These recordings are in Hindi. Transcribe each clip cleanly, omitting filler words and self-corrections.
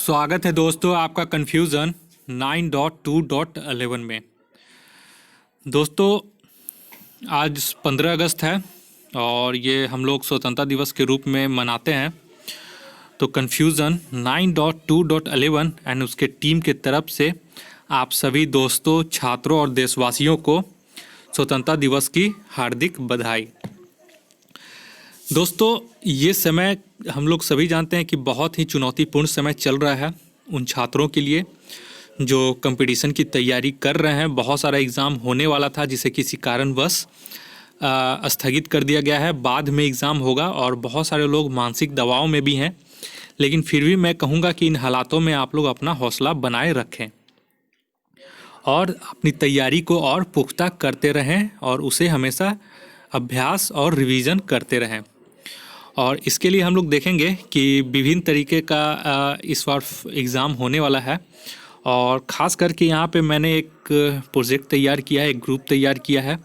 स्वागत है दोस्तों आपका कन्फ्यूज़न 9.2.11 में। दोस्तों आज 15 अगस्त है और ये हम लोग स्वतंत्रता दिवस के रूप में मनाते हैं। तो कन्फ्यूज़न 9.2.11 एंड उसके टीम के तरफ से आप सभी दोस्तों, छात्रों और देशवासियों को स्वतंत्रता दिवस की हार्दिक बधाई। दोस्तों ये समय हम लोग सभी जानते हैं कि बहुत ही चुनौतीपूर्ण समय चल रहा है उन छात्रों के लिए जो कंपटीशन की तैयारी कर रहे हैं। बहुत सारा एग्ज़ाम होने वाला था जिसे किसी कारणवश स्थगित कर दिया गया है। बाद में एग्ज़ाम होगा और बहुत सारे लोग मानसिक दबाव में भी हैं, लेकिन फिर भी मैं कहूँगा कि इन हालातों में आप लोग अपना हौसला बनाए रखें और अपनी तैयारी को और पुख्ता करते रहें और उसे हमेशा अभ्यास और रिवीजन करते रहें। और इसके लिए हम लोग देखेंगे कि विभिन्न तरीके का इस बार एग्ज़ाम होने वाला है और ख़ास करके यहाँ पे मैंने एक प्रोजेक्ट तैयार किया है, एक ग्रुप तैयार किया है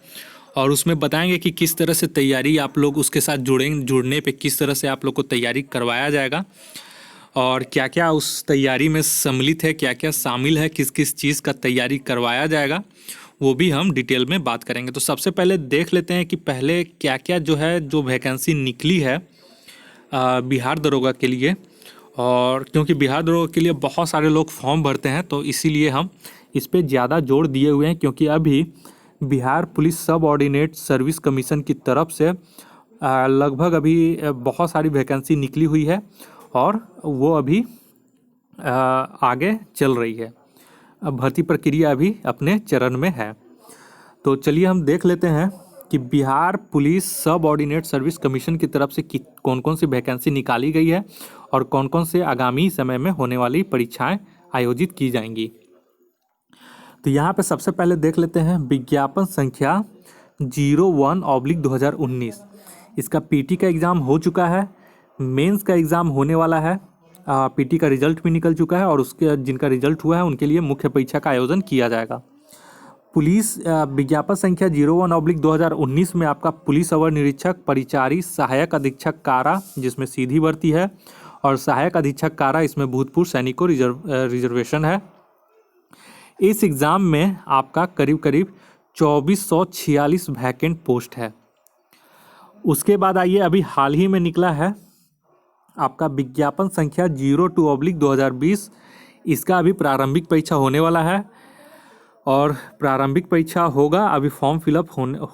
और उसमें बताएंगे कि किस तरह से तैयारी आप लोग उसके साथ जुड़ने पे किस तरह से आप लोग को तैयारी करवाया जाएगा और क्या क्या उस तैयारी में सम्मिलित है, क्या क्या शामिल है, किस किस चीज़ का तैयारी करवाया जाएगा, वो भी हम डिटेल में बात करेंगे। तो सबसे पहले देख लेते हैं कि पहले क्या क्या जो वैकेंसी निकली है बिहार दरोगा के लिए। और क्योंकि बिहार दरोगा के लिए बहुत सारे लोग फॉर्म भरते हैं तो इसीलिए हम इस पे ज़्यादा जोर दिए हुए हैं, क्योंकि अभी बिहार पुलिस सब ऑर्डिनेट सर्विस कमीशन की तरफ से लगभग अभी बहुत सारी वैकेंसी निकली हुई है और वो अभी आगे चल रही है। भर्ती प्रक्रिया अभी अपने चरण में है। तो चलिए हम देख लेते हैं कि बिहार पुलिस सब ऑर्डिनेट सर्विस कमीशन की तरफ से कौन कौन सी वैकेंसी निकाली गई है और कौन कौन से आगामी समय में होने वाली परीक्षाएं आयोजित की जाएंगी। तो यहाँ पे सबसे पहले देख लेते हैं विज्ञापन संख्या 01/2019। इसका पीटी का एग्ज़ाम हो चुका है, मेंस का एग्ज़ाम होने वाला है, पीटी का रिजल्ट भी निकल चुका है और उसके जिनका रिजल्ट हुआ है उनके लिए मुख्य परीक्षा का आयोजन किया जाएगा। पुलिस विज्ञापन संख्या 01/2019 में आपका पुलिस अवर निरीक्षक, परिचारी, सहायक अधीक्षक कारा जिसमें सीधी भर्ती है और सहायक अधीक्षक कारा इसमें भूतपूर्व सैनिकों रिजर्वेशन है। इस एग्ज़ाम में आपका करीब 2446 वैकेंट पोस्ट है। उसके बाद आइए अभी हाल ही में निकला है आपका विज्ञापन संख्या 02/2020। इसका अभी प्रारंभिक परीक्षा होने वाला है और प्रारंभिक परीक्षा होगा, अभी फॉर्म फिलअप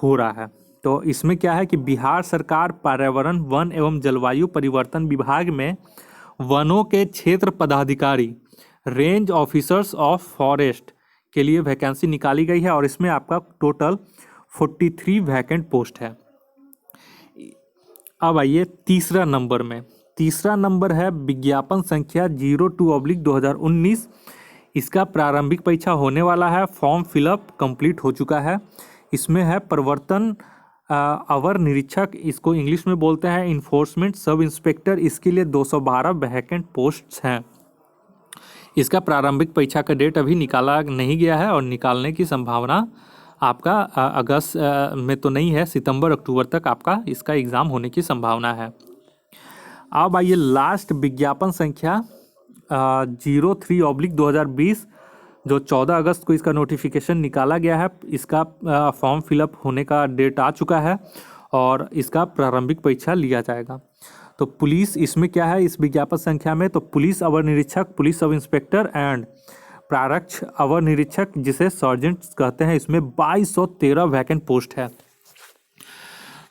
हो रहा है। तो इसमें क्या है कि बिहार सरकार पर्यावरण, वन एवं जलवायु परिवर्तन विभाग में वनों के क्षेत्र पदाधिकारी, रेंज ऑफिसर्स ऑफ फॉरेस्ट के लिए वैकेंसी निकाली गई है और इसमें आपका टोटल 43 वैकेंट पोस्ट है। अब आइए तीसरा नंबर है विज्ञापन संख्या 02/2019। इसका प्रारंभिक परीक्षा होने वाला है, फॉर्म फिलअप कंप्लीट हो चुका है। इसमें है प्रवर्तन अवर निरीक्षक, इसको इंग्लिश में बोलते हैं इन्फोर्समेंट सब इंस्पेक्टर। इसके लिए 212 वैकेंट पोस्ट्स हैं। इसका प्रारंभिक परीक्षा का डेट अभी निकाला नहीं गया है और निकालने की संभावना आपका अगस्त में तो नहीं है, सितंबर अक्टूबर तक आपका इसका एग्ज़ाम होने की संभावना है। अब आइए लास्ट विज्ञापन संख्या 03/2020 जो 14 अगस्त को इसका नोटिफिकेशन निकाला गया है। इसका फॉर्म फिलअप होने का डेट आ चुका है और इसका प्रारंभिक परीक्षा लिया जाएगा। तो पुलिस इसमें क्या है इस विज्ञापन संख्या में, तो पुलिस अवर निरीक्षक, पुलिस सब इंस्पेक्टर एंड प्रारक्ष अवर निरीक्षक जिसे सर्जेंट कहते हैं, इसमें 2213 वैकेंट पोस्ट है।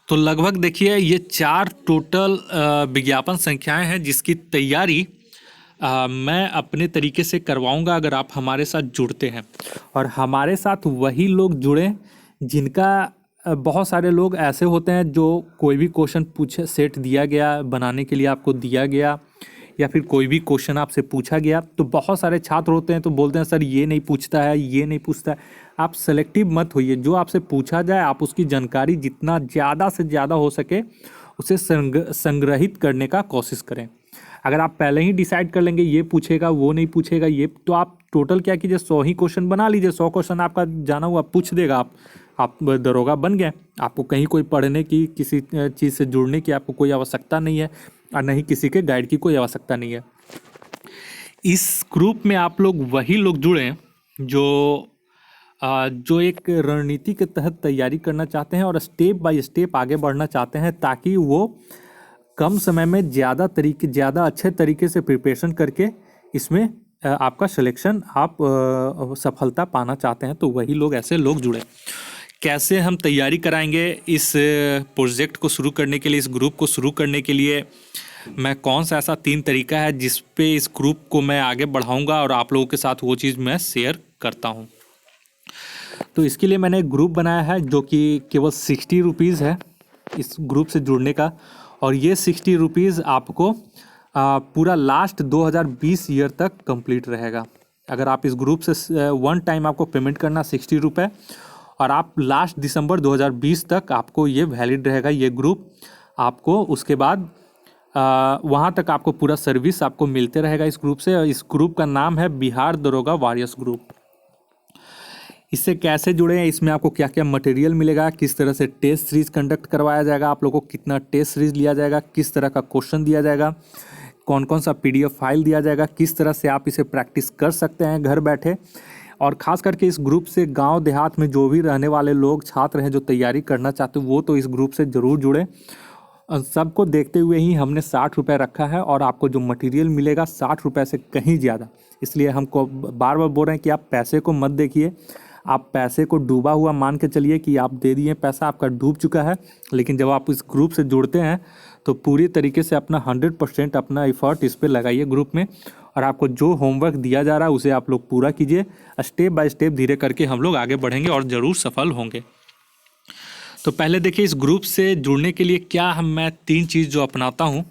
तो लगभग देखिए ये 4 टोटल विज्ञापन संख्याएं हैं जिसकी तैयारी मैं अपने तरीके से करवाऊंगा अगर आप हमारे साथ जुड़ते हैं। और हमारे साथ वही लोग जुड़ें जिनका बहुत सारे लोग ऐसे होते हैं जो कोई भी क्वेश्चन पूछे, सेट दिया गया बनाने के लिए आपको दिया गया या फिर कोई भी क्वेश्चन आपसे पूछा गया, तो बहुत सारे छात्र होते हैं तो बोलते हैं सर ये नहीं पूछता है, ये नहीं पूछता है। आप सेलेक्टिव मत होइए, जो आपसे पूछा जाए आप उसकी जानकारी जितना ज़्यादा से ज़्यादा हो सके उसे संग्रहित करने का कोशिश करें। अगर आप पहले ही डिसाइड कर लेंगे ये पूछेगा वो नहीं पूछेगा ये, तो आप टोटल क्या कीजिए 100 ही क्वेश्चन बना लीजिए। 100 क्वेश्चन आपका जाना हुआ पूछ देगा, आप दरोगा बन गए। आपको कहीं कोई पढ़ने की, किसी चीज़ से जुड़ने की आपको कोई आवश्यकता नहीं है और नहीं किसी के गाइड की कोई आवश्यकता नहीं है। इस ग्रुप में आप लोग वही लोग जुड़ें जो एक रणनीति के तहत तैयारी करना चाहते हैं और स्टेप बाय स्टेप आगे बढ़ना चाहते हैं, ताकि वो कम समय में ज़्यादा अच्छे तरीके से प्रिपरेशन करके इसमें आपका सिलेक्शन आप सफलता पाना चाहते हैं। तो वही लोग, ऐसे लोग जुड़े। कैसे हम तैयारी कराएंगे इस प्रोजेक्ट को शुरू करने के लिए, इस ग्रुप को शुरू करने के लिए, मैं कौन सा ऐसा 3 तरीका है जिस पे इस ग्रुप को मैं आगे बढ़ाऊंगा और आप लोगों के साथ वो चीज़ मैं शेयर करता हूँ। तो इसके लिए मैंने एक ग्रुप बनाया है जो कि केवल 60 रुपीज़ है इस ग्रुप से जुड़ने का। और ये 60 रुपीज़ आपको पूरा लास्ट 2020 ईयर तक कंप्लीट रहेगा। अगर आप इस ग्रुप से वन टाइम आपको पेमेंट करना 60 रुपये, और आप लास्ट दिसंबर 2020 तक आपको ये वैलिड रहेगा ये ग्रुप। आपको उसके बाद वहाँ तक आपको पूरा सर्विस आपको मिलते रहेगा इस ग्रुप से। इस ग्रुप का नाम है बिहार दरोगा वॉरियर्स ग्रुप। इससे कैसे जुड़े हैं, इसमें आपको क्या क्या मटेरियल मिलेगा, किस तरह से टेस्ट सीरीज कंडक्ट करवाया जाएगा, आप लोगों को कितना टेस्ट सीरीज लिया जाएगा, किस तरह का क्वेश्चन दिया जाएगा, कौन कौन सा PDF फाइल दिया जाएगा, किस तरह से आप इसे प्रैक्टिस कर सकते हैं घर बैठे। और ख़ास करके इस ग्रुप से गांव देहात में जो भी रहने वाले लोग छात्र हैं जो तैयारी करना चाहते हैं, वो तो इस ग्रुप से ज़रूर जुड़े। सबको देखते हुए ही हमने 60 रुपये रखा है, और आपको जो मटेरियल मिलेगा 60 रुपये से कहीं ज़्यादा। इसलिए हमको बार बार बोल रहे हैं कि आप पैसे को मत देखिए, आप पैसे को डूबा हुआ मान के चलिए कि आप दे दिए पैसा, आपका डूब चुका है। लेकिन जब आप इस ग्रुप से जुड़ते हैं तो पूरी तरीके से अपना 100% अपना एफर्ट इस पर लगाइए ग्रुप में, और आपको जो होमवर्क दिया जा रहा है उसे आप लोग पूरा कीजिए। स्टेप बाय स्टेप धीरे करके हम लोग आगे बढ़ेंगे और ज़रूर सफल होंगे। तो पहले देखिए, इस ग्रुप से जुड़ने के लिए मैं 3 चीज़ जो अपनाता हूँ।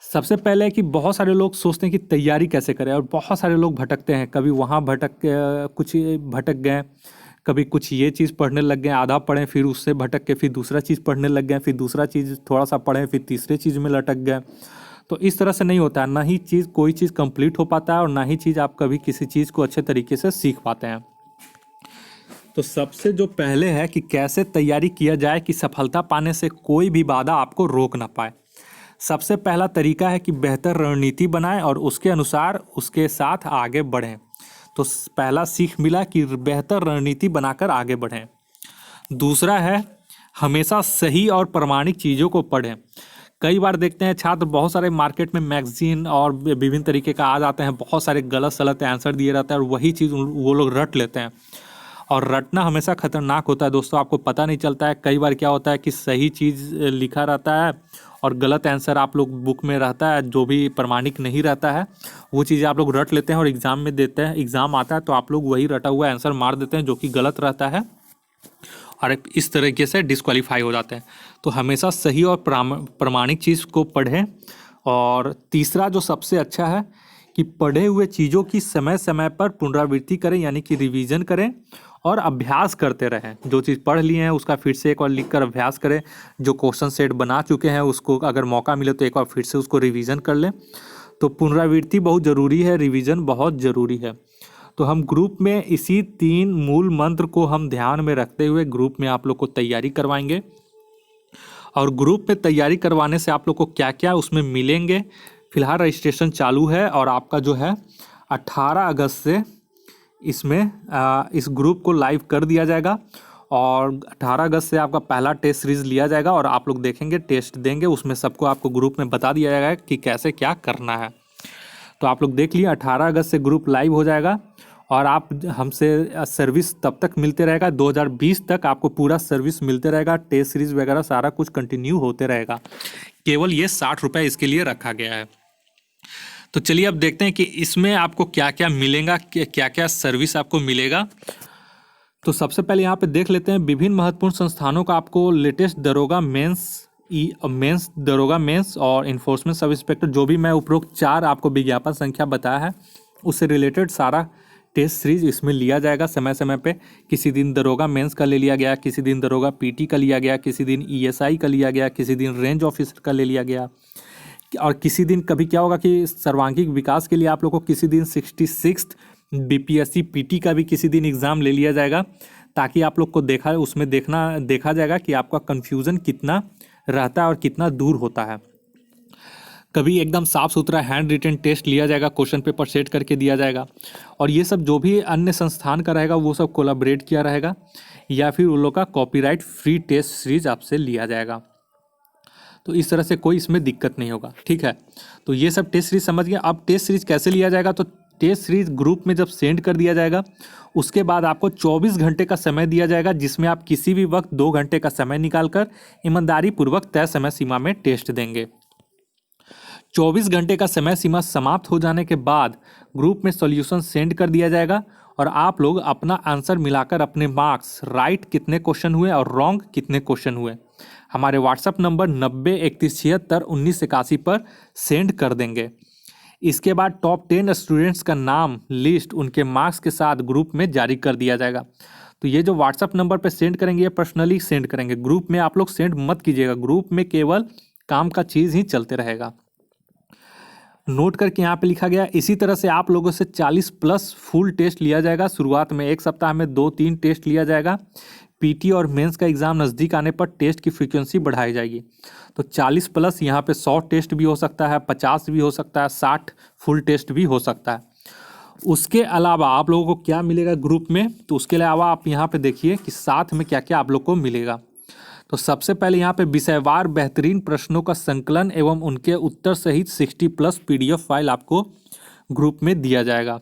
सबसे पहले कि बहुत सारे लोग सोचते हैं कि तैयारी कैसे करें, और बहुत सारे लोग भटकते हैं। कभी वहाँ कुछ भटक गए, कभी कुछ ये चीज़ पढ़ने लग गए, आधा पढ़ें, फिर उससे भटक के फिर दूसरा चीज़ पढ़ने लग गए, फिर दूसरा चीज़ थोड़ा सा पढ़ें, फिर तीसरे चीज़ में लटक गए। तो इस तरह से नहीं होता है, ना ही कोई चीज़ कंप्लीट हो पाता है, और ना ही चीज़ आप कभी किसी चीज़ को अच्छे तरीके से सीख पाते हैं। तो सबसे जो पहले है कि कैसे तैयारी किया जाए कि सफलता पाने से कोई भी बाधा आपको रोक ना पाए। सबसे पहला तरीका है कि बेहतर रणनीति बनाएं और उसके अनुसार उसके साथ आगे बढ़ें। तो पहला सीख मिला कि बेहतर रणनीति बनाकर आगे बढ़ें। दूसरा है हमेशा सही और प्रमाणिक चीज़ों को पढ़ें। कई बार देखते हैं छात्र बहुत सारे मार्केट में मैगजीन और विभिन्न तरीके का आ जाते हैं, बहुत सारे गलत सलत आंसर दिए रहते हैं, और वही चीज़ वो लोग रट लेते हैं। और रटना हमेशा खतरनाक होता है दोस्तों, आपको पता नहीं चलता है। कई बार क्या होता है कि सही चीज़ लिखा रहता है और गलत आंसर आप लोग बुक में रहता है, जो भी प्रमाणिक नहीं रहता है वो चीज़ें आप लोग रट लेते हैं, और एग्ज़ाम में देते हैं, एग्ज़ाम आता है तो आप लोग वही रटा हुआ आंसर मार देते हैं जो कि गलत रहता है, और इस तरीके से डिस्क्वालीफाई हो जाते हैं। तो हमेशा सही और प्रमाणिक चीज़ को पढ़ें। और तीसरा जो सबसे अच्छा है कि पढ़े हुए चीज़ों की समय समय पर पुनरावृत्ति करें, यानी कि रिवीजन करें और अभ्यास करते रहें। जो चीज़ पढ़ लिए हैं उसका फिर से एक बार लिख कर अभ्यास करें। जो क्वेश्चन सेट बना चुके हैं उसको अगर मौका मिले तो एक बार फिर से उसको रिवीजन कर लें। तो पुनरावृत्ति बहुत ज़रूरी है, रिवीजन बहुत ज़रूरी है। तो हम ग्रुप में इसी 3 मूल मंत्र को हम ध्यान में रखते हुए ग्रुप में आप लोग को तैयारी करवाएंगे। और ग्रुप में तैयारी करवाने से आप लोग को क्या क्या उसमें मिलेंगे। फिलहाल रजिस्ट्रेशन चालू है, और आपका जो है 18 अगस्त से इसमें इस ग्रुप को लाइव कर दिया जाएगा, और 18 अगस्त से आपका पहला टेस्ट सीरीज लिया जाएगा, और आप लोग देखेंगे, टेस्ट देंगे, उसमें सबको आपको ग्रुप में बता दिया जाएगा कि कैसे क्या करना है। तो आप लोग देख लिए 18 अगस्त से ग्रुप लाइव हो जाएगा, और आप हमसे सर्विस तब तक मिलते रहेगा, 2020 तक आपको पूरा सर्विस मिलते रहेगा। टेस्ट सीरीज वगैरह सारा कुछ कंटिन्यू होते रहेगा। केवल ये 60 रुपये इसके लिए रखा गया है। तो चलिए अब देखते हैं कि इसमें आपको क्या क्या मिलेगा, क्या क्या सर्विस आपको मिलेगा। तो सबसे पहले यहाँ पे देख लेते हैं विभिन्न महत्वपूर्ण संस्थानों का आपको लेटेस्ट दरोगा मेंस दरोगा मेंस और इन्फोर्समेंट सब इंस्पेक्टर, जो भी मैं उपरोक्त 4 आपको विज्ञापन संख्या बताया है उससे रिलेटेड सारा टेस्ट सीरीज इसमें लिया जाएगा समय समय पे। किसी दिन दरोगा मेंस का ले लिया गया, किसी दिन दरोगा PT का लिया गया, किसी दिन ESI का लिया गया, किसी दिन रेंज ऑफिसर का ले लिया गया, और किसी दिन कभी क्या होगा कि सर्वांगीण विकास के लिए आप लोग को किसी दिन 66th BPSC PT का भी किसी दिन एग्ज़ाम ले लिया जाएगा, ताकि आप लोग को देखा जाएगा कि आपका कन्फ्यूज़न कितना रहता है और कितना दूर होता है। कभी एकदम साफ सुथरा हैंड रिटन टेस्ट लिया जाएगा, क्वेश्चन पेपर सेट करके दिया जाएगा। और ये सब जो भी अन्य संस्थान का रहेगा वो सब कोलाबरेट किया रहेगा, या फिर उन लोग का कॉपीराइट फ्री टेस्ट सीरीज आपसे लिया जाएगा। तो इस तरह से कोई इसमें दिक्कत नहीं होगा, ठीक है। तो ये सब टेस्ट सीरीज समझ गए। अब टेस्ट सीरीज कैसे लिया जाएगा, तो टेस्ट सीरीज ग्रुप में जब सेंड कर दिया जाएगा उसके बाद आपको 24 घंटे का समय दिया जाएगा, जिसमें आप किसी भी वक्त 2 घंटे का समय निकालकर ईमानदारी पूर्वक तय समय सीमा में टेस्ट देंगे। 24 घंटे का समय सीमा समाप्त हो जाने के बाद ग्रुप में सॉल्यूशन सेंड कर दिया जाएगा और आप लोग अपना आंसर मिलाकर अपने मार्क्स, राइट कितने क्वेश्चन हुए और रॉन्ग कितने क्वेश्चन हुए, हमारे व्हाट्सएप नंबर 9031761981 पर सेंड कर देंगे। इसके बाद टॉप 10 स्टूडेंट्स का नाम लिस्ट उनके मार्क्स के साथ ग्रुप में जारी कर दिया जाएगा। तो ये जो व्हाट्सएप नंबर पे सेंड करेंगे ये पर्सनली सेंड करेंगे, ग्रुप में आप लोग सेंड मत कीजिएगा, ग्रुप में केवल काम का चीज़ ही चलते रहेगा। नोट करके यहाँ पे लिखा गया। इसी तरह से आप लोगों से 40+ फुल टेस्ट लिया जाएगा। शुरुआत में एक सप्ताह में 2-3 टेस्ट लिया जाएगा। पीटी और मेंस का एग्ज़ाम नज़दीक आने पर टेस्ट की फ्रीक्वेंसी बढ़ाई जाएगी। तो 40+ यहाँ पे 100 टेस्ट भी हो सकता है, 50 भी हो सकता है, 60 फुल टेस्ट भी हो सकता है। उसके अलावा आप लोगों को क्या मिलेगा ग्रुप में, तो उसके अलावा आप यहाँ पे देखिए कि साथ में क्या क्या आप लोग को मिलेगा। तो सबसे पहले यहाँ पे विषयवार बेहतरीन प्रश्नों का संकलन एवं उनके उत्तर सहित 60+ PDF फाइल आपको ग्रुप में दिया जाएगा।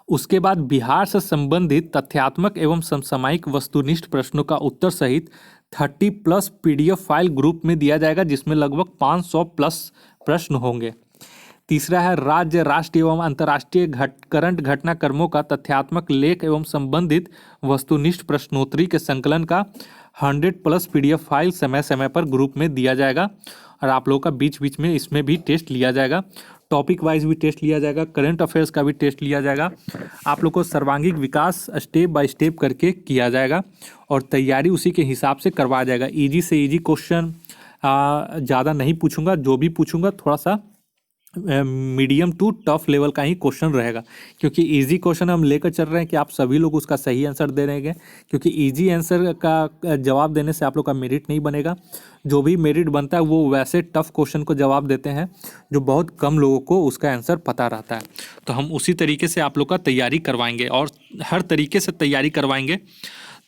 उसके बाद बिहार से संबंधित तथ्यात्मक एवं समसामयिक वस्तुनिष्ठ प्रश्नों का उत्तर सहित 30+ PDF फाइल ग्रुप में दिया जाएगा, जिसमें लगभग 500+ प्रश्न होंगे। तीसरा है राज्य, राष्ट्रीय एवं अंतर्राष्ट्रीय करंट घटनाक्रमों का तथ्यात्मक लेख एवं संबंधित वस्तुनिष्ठ प्रश्नोत्तरी के संकलन का 100+ PDF फाइल समय समय पर ग्रुप में दिया जाएगा और आप लोगों का बीच बीच में इसमें भी टेस्ट लिया जाएगा। टॉपिक वाइज भी टेस्ट लिया जाएगा, करंट अफेयर्स का भी टेस्ट लिया जाएगा। आप लोग को सर्वांगीण विकास स्टेप बाय स्टेप करके किया जाएगा और तैयारी उसी के हिसाब से करवाया जाएगा। ईजी से ईजी क्वेश्चन ज़्यादा नहीं पूछूंगा, जो भी पूछूंगा थोड़ा सा मीडियम टू टफ लेवल का ही क्वेश्चन रहेगा, क्योंकि इजी क्वेश्चन हम लेकर चल रहे हैं कि आप सभी लोग उसका सही आंसर दे रहेंगे, क्योंकि इजी आंसर का जवाब देने से आप लोग का मेरिट नहीं बनेगा। जो भी मेरिट बनता है वो वैसे टफ क्वेश्चन को जवाब देते हैं जो बहुत कम लोगों को उसका आंसर पता रहता है। तो हम उसी तरीके से आप लोग का तैयारी करवाएंगे और हर तरीके से तैयारी करवाएंगे।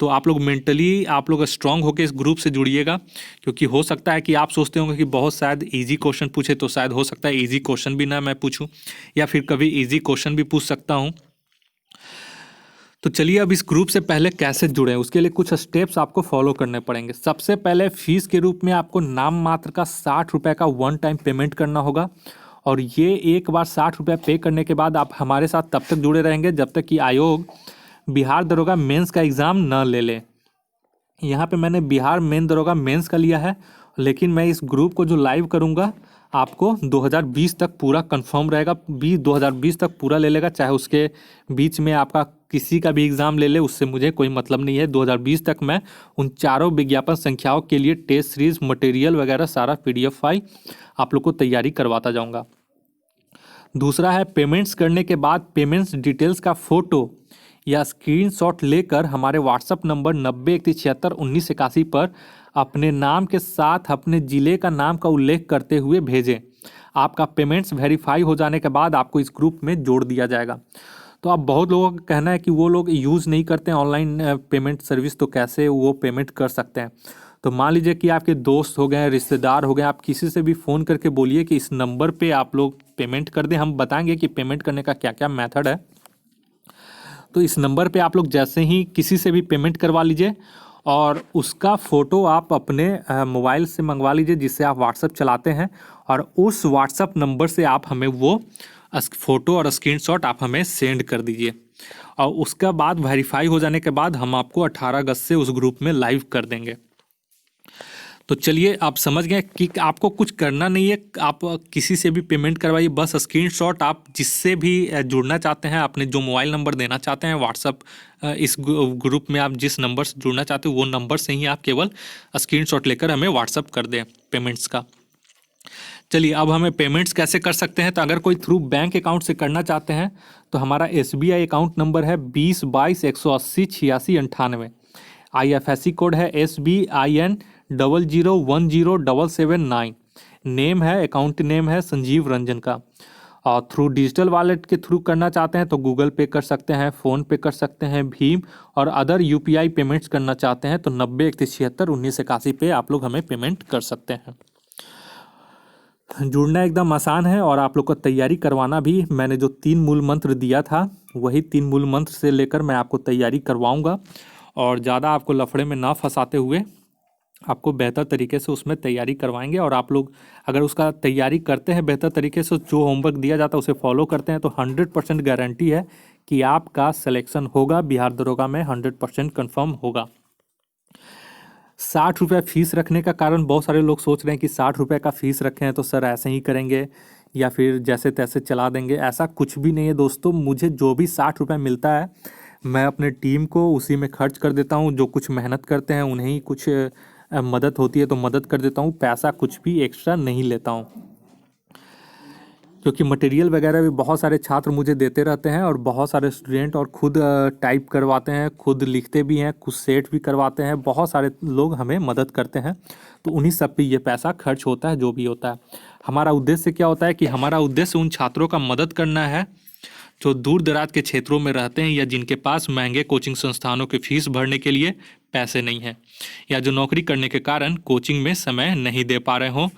तो आप लोग मेंटली आप लोग स्ट्रांग होकर इस ग्रुप से जुड़िएगा, क्योंकि हो सकता है कि आप सोचते होंगे कि बहुत शायद इजी क्वेश्चन पूछे, तो शायद हो सकता है इजी क्वेश्चन भी ना मैं पूछूं, या फिर कभी इजी क्वेश्चन भी पूछ सकता हूं। तो चलिए अब इस ग्रुप से पहले कैसे जुड़ें, उसके लिए कुछ स्टेप्स आपको फॉलो करने पड़ेंगे। सबसे पहले फीस के रूप में आपको नाम मात्र का 60 रुपये का वन टाइम पेमेंट करना होगा, और ये एक बार 60 रुपये पे करने के बाद आप हमारे साथ तब तक जुड़े रहेंगे जब तक कि आयोग बिहार दरोगा मेंस का एग्ज़ाम न ले ले। यहाँ पे मैंने बिहार मेन दरोगा मेंस का लिया है, लेकिन मैं इस ग्रुप को जो लाइव करूँगा आपको 2020 तक पूरा कंफर्म रहेगा। 2020 तक पूरा ले लेगा, चाहे उसके बीच में आपका किसी का भी एग्ज़ाम ले ले, उससे मुझे कोई मतलब नहीं है। 2020 तक मैं उन चारों विज्ञापन संख्याओं के लिए टेस्ट सीरीज मटेरियल वगैरह सारा PDF फाइल आप लोग को तैयारी करवाता जाऊँगा। दूसरा है पेमेंट्स करने के बाद पेमेंट्स डिटेल्स का फ़ोटो या स्क्रीनशॉट लेकर हमारे व्हाट्सएप नंबर 9031761981 पर अपने नाम के साथ अपने ज़िले का नाम का उल्लेख करते हुए भेजें। आपका पेमेंट्स वेरीफाई हो जाने के बाद आपको इस ग्रुप में जोड़ दिया जाएगा। तो अब बहुत लोगों का कहना है कि वो लोग यूज़ नहीं करते हैं ऑनलाइन पेमेंट सर्विस, तो कैसे वो पेमेंट कर सकते हैं। तो मान लीजिए कि आपके दोस्त हो गए, रिश्तेदार हो गए, आप किसी से भी फ़ोन करके बोलिए कि इस नंबर पे आप लोग पेमेंट कर दें। हम बताएंगे कि पेमेंट करने का क्या क्या मेथड है। तो इस नंबर पे आप लोग जैसे ही किसी से भी पेमेंट करवा लीजिए और उसका फ़ोटो आप अपने मोबाइल से मंगवा लीजिए जिससे आप व्हाट्सएप चलाते हैं, और उस व्हाट्सएप नंबर से आप हमें वो फ़ोटो और स्क्रीनशॉट आप हमें सेंड कर दीजिए। और उसका बाद वेरीफाई हो जाने के बाद हम आपको 18 अगस्त से उस ग्रुप में लाइव कर देंगे। तो चलिए आप समझ गए कि आपको कुछ करना नहीं है, आप किसी से भी पेमेंट करवाइए, बस स्क्रीनशॉट आप जिससे भी जुड़ना चाहते हैं, अपने जो मोबाइल नंबर देना चाहते हैं व्हाट्सअप इस ग्रुप में, आप जिस नंबर से जुड़ना चाहते हो वो नंबर से ही आप केवल स्क्रीनशॉट लेकर हमें व्हाट्सअप कर दें पेमेंट्स का। चलिए अब हमें पेमेंट्स कैसे कर सकते हैं। तो अगर कोई थ्रू बैंक अकाउंट से करना चाहते हैं तो हमारा SBI अकाउंट नंबर है 2022-180-8698। IFSC कोड है SBIN 0010779। नेम है, अकाउंट नेम है संजीव रंजन का। और थ्रू डिजिटल वॉलेट के थ्रू करना चाहते हैं तो गूगल पे कर सकते हैं, फ़ोन पे कर सकते हैं, भीम और अदर यूपीआई पेमेंट्स करना चाहते हैं तो 90 31 76 19 81 पे आप लोग हमें पेमेंट कर सकते हैं। जुड़ना एकदम आसान है और आप लोग को तैयारी करवाना भी, मैंने जो 3 मूल मंत्र दिया था वही 3 मूल मंत्र से लेकर मैं आपको तैयारी करवाऊंगा और ज़्यादा आपको लफड़े में ना फंसाते हुए आपको बेहतर तरीके से उसमें तैयारी करवाएंगे। और आप लोग अगर उसका तैयारी करते हैं बेहतर तरीके से, जो होमवर्क दिया जाता है उसे फॉलो करते हैं तो 100% गारंटी है कि आपका सिलेक्शन होगा, बिहार दरोगा में 100% कन्फर्म होगा। 60 रुपये फीस रखने का कारण, बहुत सारे लोग सोच रहे हैं कि 60 रुपये का फीस रखे हैं तो सर ऐसे ही करेंगे या फिर जैसे तैसे चला देंगे। ऐसा कुछ भी नहीं है दोस्तों। मुझे जो भी 60 रुपये मिलता है मैं अपने टीम को उसी में खर्च कर देता हूँ। जो कुछ मेहनत करते हैं उन्हें ही कुछ मदद होती है तो मदद कर देता हूँ, पैसा कुछ भी एक्स्ट्रा नहीं लेता हूँ। क्योंकि मटेरियल वगैरह भी बहुत सारे छात्र मुझे देते रहते हैं और बहुत सारे स्टूडेंट और खुद टाइप करवाते हैं, खुद लिखते भी हैं, खुद सेट भी करवाते हैं, बहुत सारे लोग हमें मदद करते हैं तो उन्हीं सब पे ये पैसा खर्च होता है जो भी होता है। हमारा उद्देश्य क्या होता है कि हमारा उद्देश्य उन छात्रों का मदद करना है जो दूर दराज के क्षेत्रों में रहते हैं या जिनके पास महंगे कोचिंग संस्थानों की फीस भरने के लिए पैसे नहीं हैं, या जो नौकरी करने के कारण कोचिंग में समय नहीं दे पा रहे हों,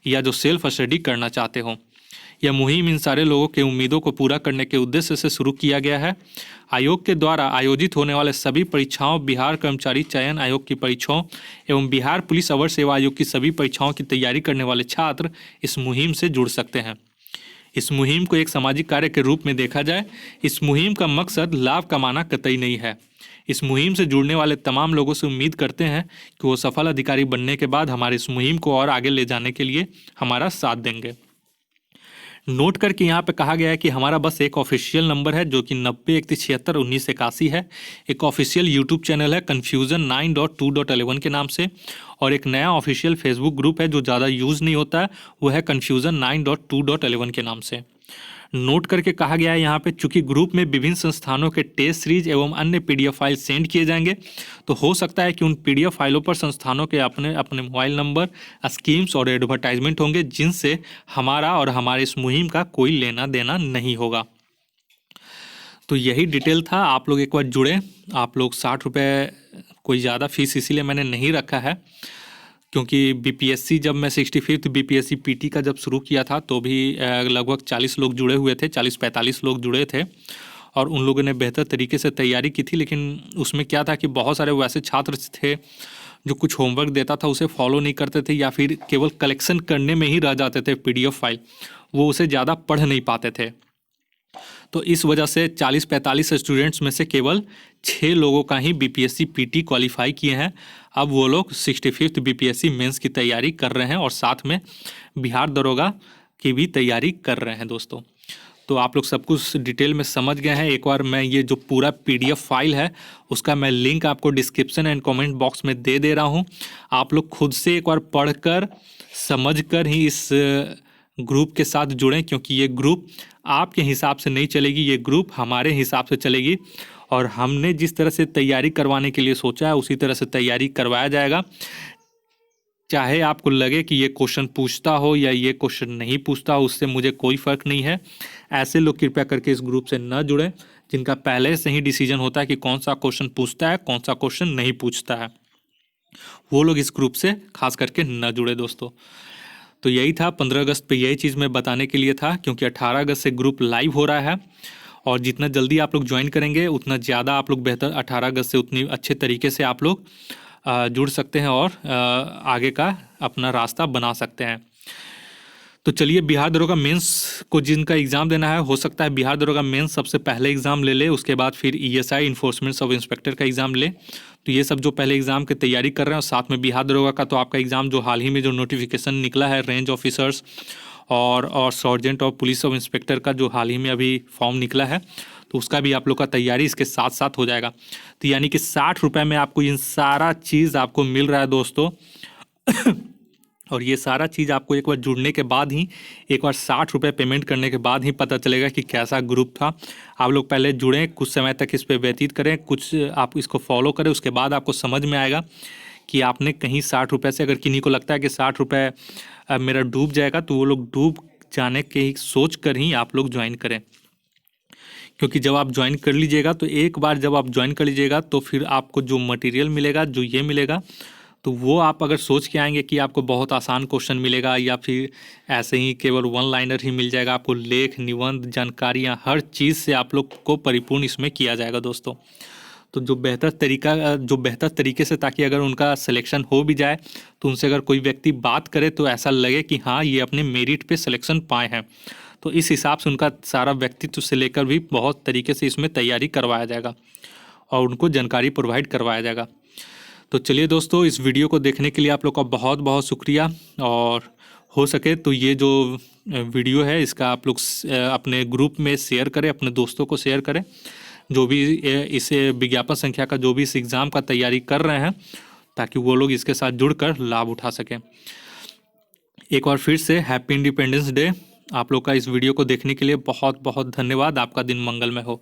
या जो सेल्फ स्टडी करना चाहते हों। यह मुहिम इन सारे लोगों के उम्मीदों को पूरा करने के उद्देश्य से शुरू किया गया है। आयोग के द्वारा आयोजित होने वाले सभी परीक्षाओं, बिहार कर्मचारी चयन आयोग की परीक्षाओं एवं बिहार पुलिस अवर सेवा आयोग की सभी परीक्षाओं की तैयारी करने वाले छात्र इस मुहिम से जुड़ सकते हैं। इस मुहिम को एक सामाजिक कार्य के रूप में देखा जाए। इस मुहिम का मकसद लाभ कमाना कतई नहीं है। इस मुहिम से जुड़ने वाले तमाम लोगों से उम्मीद करते हैं कि वो सफल अधिकारी बनने के बाद हमारे इस मुहिम को और आगे ले जाने के लिए हमारा साथ देंगे। नोट करके यहाँ पे कहा गया है कि हमारा बस एक ऑफिशियल नंबर है जो कि 90 31 76 19 81 है। एक ऑफिशियल यूट्यूब चैनल है कन्फ्यूज़न 9.2.11 के नाम से, और एक नया ऑफिशियल फेसबुक ग्रुप है जो ज़्यादा यूज़ नहीं होता है, वो है कन्फ्यूज़न 9.2.11 के नाम से। नोट करके कहा गया है यहाँ पे, चूंकि ग्रुप में विभिन्न संस्थानों के टेस्ट सीरीज एवं अन्य पीडीएफ फाइल सेंड किए जाएंगे तो हो सकता है कि उन पीडीएफ फाइलों पर संस्थानों के अपने अपने मोबाइल नंबर, स्कीम्स और एडवर्टाइजमेंट होंगे जिनसे हमारा और हमारे इस मुहिम का कोई लेना देना नहीं होगा। तो यही डिटेल था। आप लोग एक बार जुड़े। आप लोग 60 रुपये कोई ज़्यादा फीस इसीलिए मैंने नहीं रखा है क्योंकि बीपीएससी, जब मैं 65th बीपीएससी पीटी का जब शुरू किया था तो भी लगभग 40 लोग जुड़े हुए थे, 40-45 लोग जुड़े थे और उन लोगों ने बेहतर तरीके से तैयारी की थी। लेकिन उसमें क्या था कि बहुत सारे वैसे छात्र थे जो कुछ होमवर्क देता था उसे फॉलो नहीं करते थे या फिर केवल कलेक्शन करने में ही रह जाते थे पीडीएफ फाइल, वो उसे ज़्यादा पढ़ नहीं पाते थे। तो इस वजह से 40-45 स्टूडेंट्स में से केवल 6 लोगों का ही बीपीएससी पीटी क्वालिफाई किए हैं। अब वो लोग 65th बीपीएससी मेंस की तैयारी कर रहे हैं और साथ में बिहार दरोगा की भी तैयारी कर रहे हैं दोस्तों। तो आप लोग सब कुछ डिटेल में समझ गए हैं। एक बार मैं ये जो पूरा पीडीएफ फाइल है उसका मैं लिंक आपको डिस्क्रिप्शन एंड कमेंट बॉक्स में दे रहा हूँ। आप लोग खुद से एक बार पढ़कर समझकर ही इस ग्रुप के साथ जुड़ें, क्योंकि ये ग्रुप आपके हिसाब से नहीं चलेगी, ये ग्रुप हमारे हिसाब से चलेगी और हमने जिस तरह से तैयारी करवाने के लिए सोचा है उसी तरह से तैयारी करवाया जाएगा। चाहे आपको लगे कि ये क्वेश्चन पूछता हो या ये क्वेश्चन नहीं पूछता हो, उससे मुझे कोई फ़र्क नहीं है। ऐसे लोग कृपया करके इस ग्रुप से न जुड़ें जिनका पहले से ही डिसीजन होता है कि कौन सा क्वेश्चन पूछता है, कौन सा क्वेश्चन नहीं पूछता है। वो लोग इस ग्रुप से खास करके न जुड़े दोस्तों। तो यही था, 15 अगस्त पे यही चीज़ मैं बताने के लिए था, क्योंकि 18 अगस्त से ग्रुप लाइव हो रहा है और जितना जल्दी आप लोग ज्वाइन करेंगे उतना ज़्यादा आप लोग बेहतर, 18 अगस्त से उतनी अच्छे तरीके से आप लोग जुड़ सकते हैं और आगे का अपना रास्ता बना सकते हैं। तो चलिए, बिहार दरोगा मेंस को जिनका एग्ज़ाम देना है, हो सकता है बिहार दरोगा मेंस सबसे पहले एग्ज़ाम ले उसके बाद फिर ईएसआई इन्फोर्समेंट सब इंस्पेक्टर का एग्ज़ाम ले। तो ये सब जो पहले एग्ज़ाम की तैयारी कर रहे हैं और साथ में बिहार दरोगा का, तो आपका एग्ज़ाम जो हाल ही में जो नोटिफिकेशन निकला है रेंज ऑफिसर्स और सर्जेंट और पुलिस सब इंस्पेक्टर का जो हाल ही में अभी फॉर्म निकला है, तो उसका भी आप लोग का तैयारी इसके साथ साथ हो जाएगा। तो यानी कि 60 रुपये में आपको इन सारा चीज़ आपको मिल रहा है दोस्तों। और ये सारा चीज़ आपको एक बार जुड़ने के बाद ही, एक बार 60 रुपये पेमेंट करने के बाद ही पता चलेगा कि कैसा ग्रुप था। आप लोग पहले जुड़ें, कुछ समय तक इस पर व्यतीत करें, कुछ आप इसको फॉलो करें, उसके बाद आपको समझ में आएगा कि आपने कहीं 60 रुपये से, अगर किन्हीं को लगता है कि 60 रुपये मेरा डूब जाएगा, तो वो लोग डूब जाने के ही सोच कर ही आप लोग ज्वाइन करें। क्योंकि जब आप ज्वाइन कर लीजिएगा तो एक बार जब आप ज्वाइन कर लीजिएगा तो फिर आपको जो मटेरियल मिलेगा, जो ये मिलेगा, तो वो आप अगर सोच के आएंगे कि आपको बहुत आसान क्वेश्चन मिलेगा या फिर ऐसे ही केवल वन लाइनर ही मिल जाएगा, आपको लेख, निबंध, जानकारियाँ, हर चीज़ से आप लोग को परिपूर्ण इसमें किया जाएगा दोस्तों। तो जो बेहतर तरीके से, ताकि अगर उनका सिलेक्शन हो भी जाए तो उनसे अगर कोई व्यक्ति बात करे तो ऐसा लगे कि हाँ, ये अपने मेरिट पे सिलेक्शन पाए हैं। तो इस हिसाब से उनका सारा व्यक्तित्व से लेकर भी बहुत तरीके से इसमें तैयारी करवाया जाएगा और उनको जानकारी प्रोवाइड करवाया जाएगा। तो चलिए दोस्तों, इस वीडियो को देखने के लिए आप लोग का बहुत बहुत शुक्रिया। और हो सके तो ये जो वीडियो है इसका आप लोग अपने ग्रुप में शेयर करें, अपने दोस्तों को शेयर करें, जो भी इस विज्ञापन संख्या का, जो भी इस एग्ज़ाम का तैयारी कर रहे हैं, ताकि वो लोग इसके साथ जुड़कर लाभ उठा सकें। एक बार फिर से हैप्पी इंडिपेंडेंस डे। आप लोग का इस वीडियो को देखने के लिए बहुत बहुत धन्यवाद। आपका दिन मंगलमय हो।